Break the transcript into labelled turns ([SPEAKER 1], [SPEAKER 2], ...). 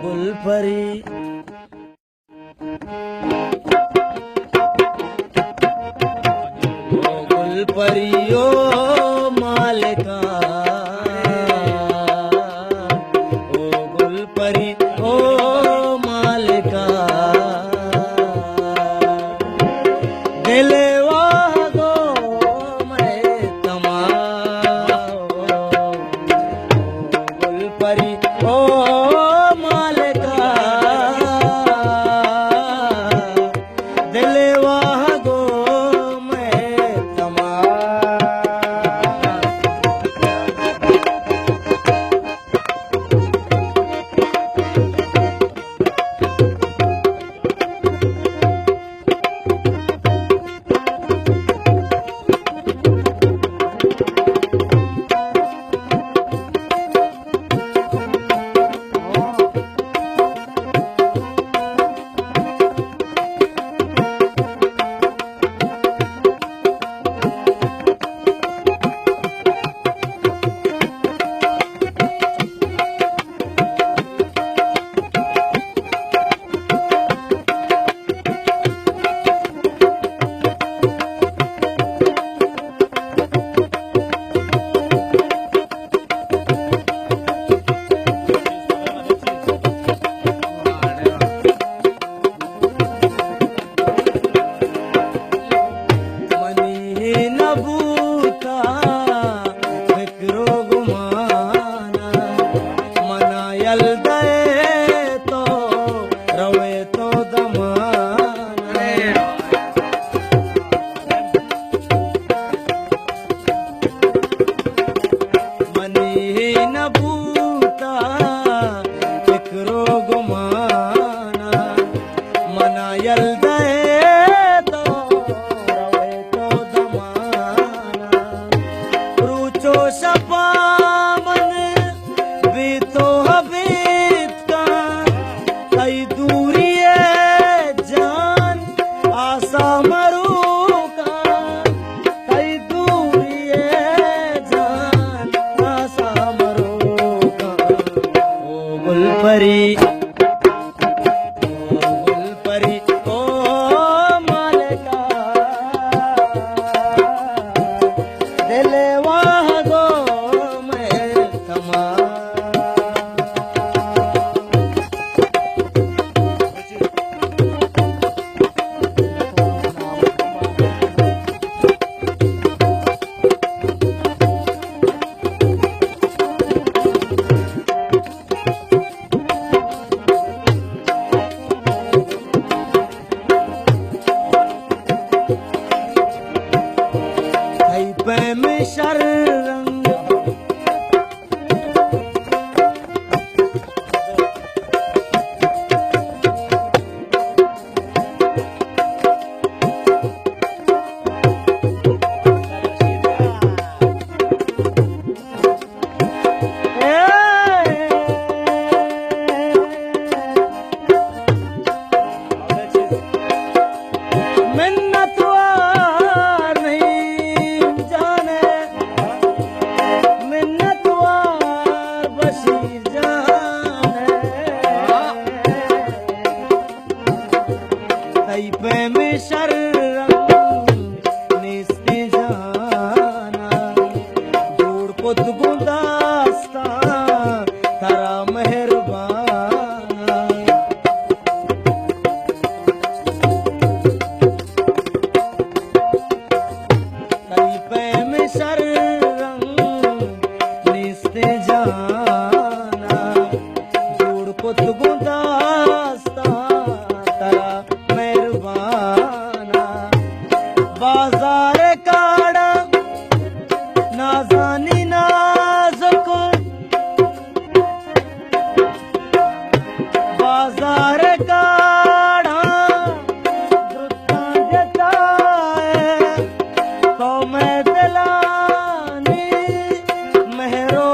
[SPEAKER 1] गुलपरी गुलपरियो मालिका ओ गुलपरी ओ मालिका दिलवा गो मैं तमा गुलपरी ओ मालिका दिलवा गो गुलपरी गुलपरी ओ मालिका दिलवा गो मैं तमा में शर रंग में शर निस्ते जाना जोड़ पुत गुदास्ता तारा मेहरबाना कई पे में शर निस्ते जाना जोड़ पुत गुदास्ता तारा बाजार काड़ा नाजानी नाजुक बाजार काड़ा देता है तो मैं दिलानी मेहरो